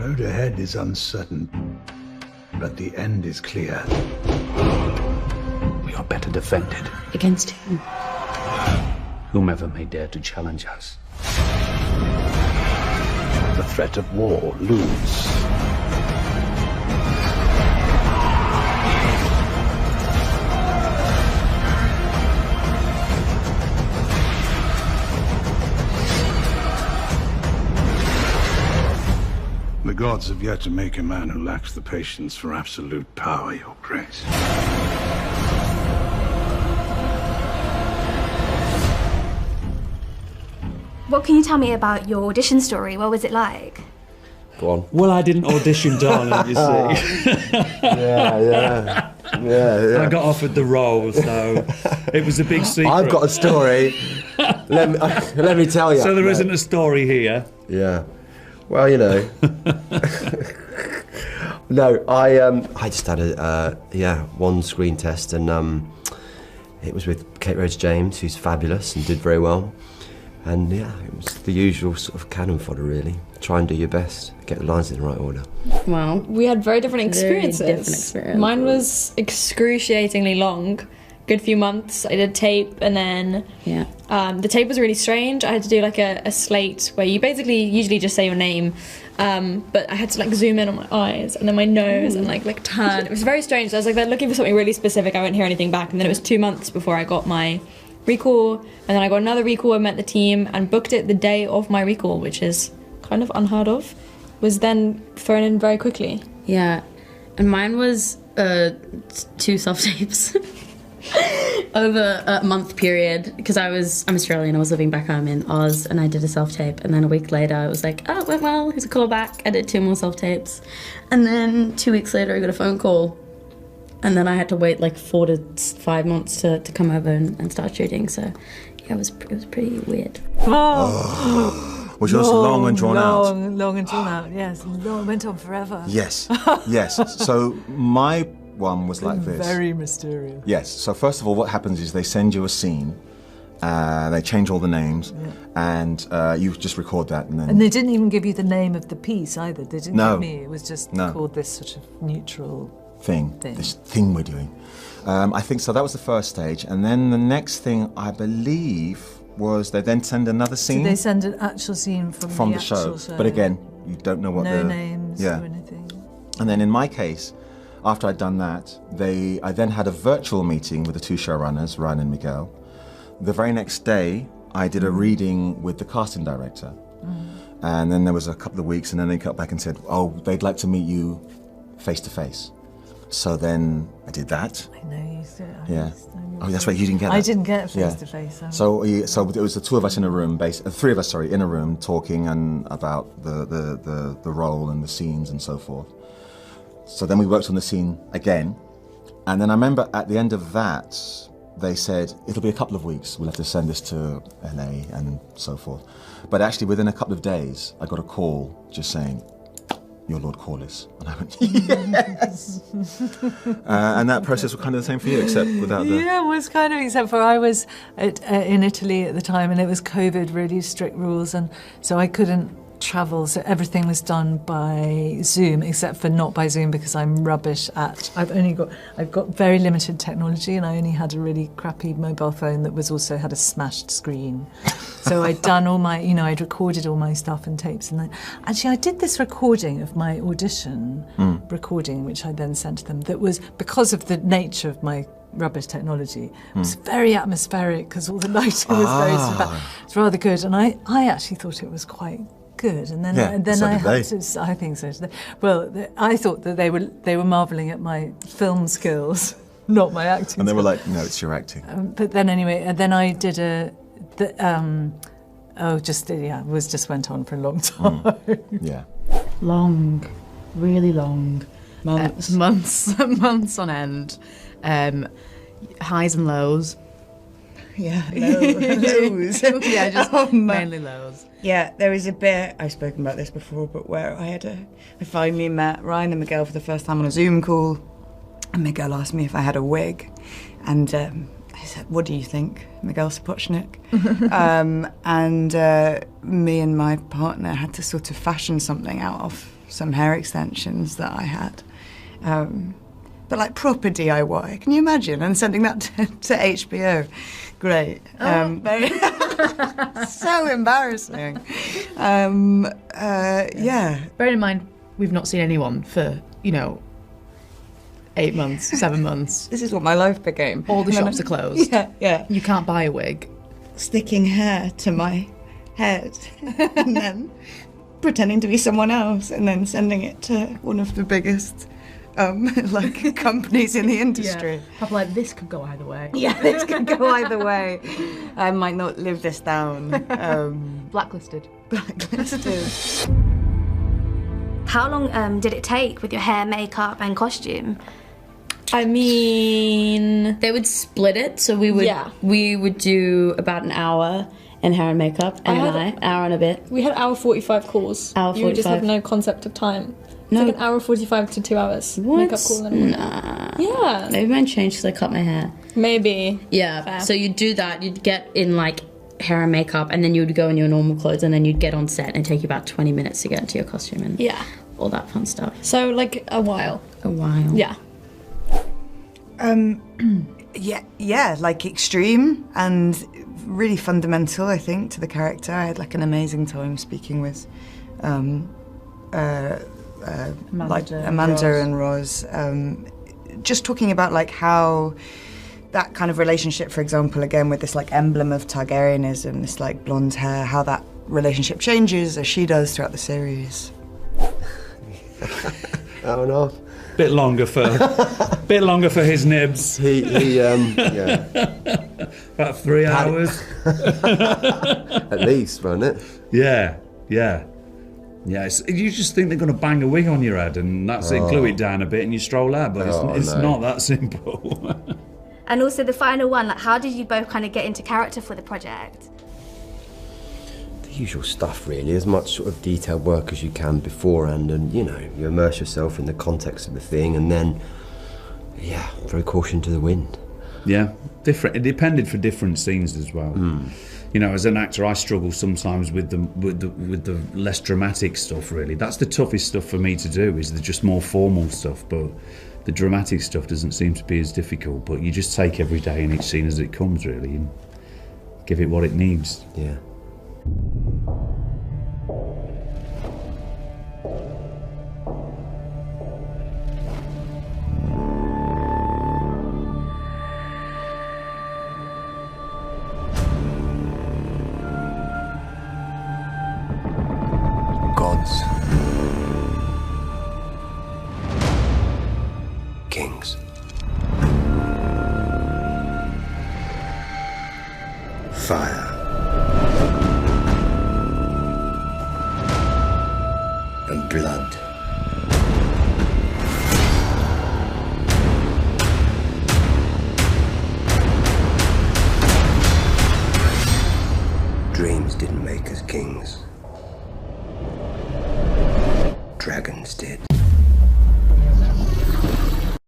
road ahead is uncertain, but the end is clear. We are better defended. Against whom? Whomever may dare to challenge us. The threat of war looms. The gods have yet to make a man who lacks the patience for absolute power, Your Grace. What can you tell me about your audition story? What was it like? Go on. Well, I didn't audition, darling, you see. Yeah. I got offered the role, so it was a big secret. I've got a story. let me tell you. So there isn't a story here. Yeah. Well, you know. No, I just had one screen test, and it was with Kate Rhodes James, who's fabulous and did very well. And yeah, it was the usual sort of cannon fodder, really. Try and do your best, get the lines in the right order. Wow, we had very different experiences. Mine was excruciatingly long. Good few months. I did tape, and then the tape was really strange. I had to do like a slate where you basically usually just say your name, but I had to like zoom in on my eyes and then my nose and like turn. It was very strange. I was like, they're looking for something really specific. I won't hear anything back, and then it was 2 months before I got my recall, and then I got another recall. I met the team and booked it the day of my recall, which is kind of unheard of. Was then thrown in very quickly. Yeah, and mine was 2 self-tapes. Over a month period, because I'm Australian, I was living back home in Oz, and I did a self-tape, and then a week later I was like, oh, it went well, here's a call back. I did 2 more self-tapes, and then 2 weeks later I got a phone call, and then I had to wait like 4 to 5 months to come over and start shooting, so yeah, it was pretty weird. Was yours long and drawn out? Long and drawn out, yes. It went on forever. Yes. So my one was like this. Very mysterious. Yes. So first of all, what happens is they send you a scene, they change all the names, and you just record that, and then. And they didn't even give you the name of the piece either. They didn't No. give me. It was just called this sort of neutral thing. This thing we're doing. I think so. That was the first stage, and then the next thing I believe was they then send another scene. So they send an actual scene from the show. actual show. But again, you don't know what no names or anything. And then in my case, after I'd done that, I then had a virtual meeting with the 2 showrunners, Ryan and Miguel. The very next day, I did a reading with the casting director. And then there was a couple of weeks, and then they got back and said, oh, they'd like to meet you face to face. So then I did that. I know you said. Oh, that's right, you didn't get that. I didn't get face to face. So it was the 2 of us in a room, 3 of us, in a room, talking and about the role and the scenes and so forth. So then we worked on the scene again, and then I remember at the end of that, they said, it'll be a couple of weeks, we'll have to send this to LA and so forth. But actually within a couple of days, I got a call just saying, you're Lord Corlys. And I went, yes! And that process was kind of the same for you, except without the... Yeah, it was kind of, except for I was in Italy at the time, and it was COVID, really strict rules, and so I couldn't travel, so everything was done by Zoom, except for not by Zoom because I'm rubbish at. I've got very limited technology, and I only had a really crappy mobile phone that also had a smashed screen. So I'd done all my, I'd recorded all my stuff and tapes, and then actually I did this recording of my audition recording, which I then sent to them. That was because of the nature of my rubbish technology. It was very atmospheric because all the lighting was it's rather good, and I actually thought it was quite good, and then I had to. I think so. Well, I thought that they were marvelling at my film skills, not my acting. And they were like, "No, it's your acting." But then anyway, and then I did just went on for a long time. Long, really long, months on end, highs and lows. Yeah, lows. Yeah, just mainly lows. Yeah, there was a bit, I've spoken about this before, but where I finally met Ryan and Miguel for the first time on a Zoom call, and Miguel asked me if I had a wig, and I said, what do you think, Miguel Sapochnik? And me and my partner had to sort of fashion something out of some hair extensions that I had. But like proper DIY, can you imagine? And sending that to HBO. Great. Very so embarrassing. Yeah. Bearing in mind, we've not seen anyone for, 8 months, 7 months. This is what my life became. All the shops are closed. Yeah. You can't buy a wig. Sticking hair to my head and then pretending to be someone else and then sending it to one of the biggest companies in the industry. Yeah. Probably like, this could go either way. Yeah, this could go either way. I might not live this down. Blacklisted. How long did it take with your hair, makeup and costume? I mean, they would split it, so we would do about an hour in hair and makeup, and hour and a bit. We had hour 45 calls. Hour 45. You just have no concept of time. It's No. like an hour 45 to 2 hours. What? Makeup call and Nah. Yeah. Maybe mine changed because I cut my hair. Maybe. Yeah. Fair. So you'd do that. You'd get in like hair and makeup, and then you would go in your normal clothes, and then you'd get on set and take you about 20 minutes to get into your costume and all that fun stuff. So like a while. A while. Yeah. Yeah, like extreme and really fundamental, I think, to the character. I had like an amazing time speaking with Amanda and Roz. Just talking about like how that kind of relationship, for example, again with this like emblem of Targaryenism, this like blonde hair, how that relationship changes as she does throughout the series. Oh no. Bit longer for his nibs. Yeah. About 3 hours. At least, won't it? Yeah. You just think they're going to bang a wig on your head and that's it, glue it down a bit and you stroll out, but it's not that simple. And also the final one, like how did you both kind of get into character for the project? The usual stuff, really. As much sort of detailed work as you can beforehand, and you immerse yourself in the context of the thing, and then, throw caution to the wind. Yeah, different. It depended for different scenes as well. As an actor, I struggle sometimes with the less dramatic stuff. Really, that's the toughest stuff for me to do. Is the just more formal stuff, but the dramatic stuff doesn't seem to be as difficult. But you just take every day and each scene as it comes, really, and give it what it needs. Yeah. Gods. Kings. Fire. And blood. Dreams didn't make us kings. Dragons did.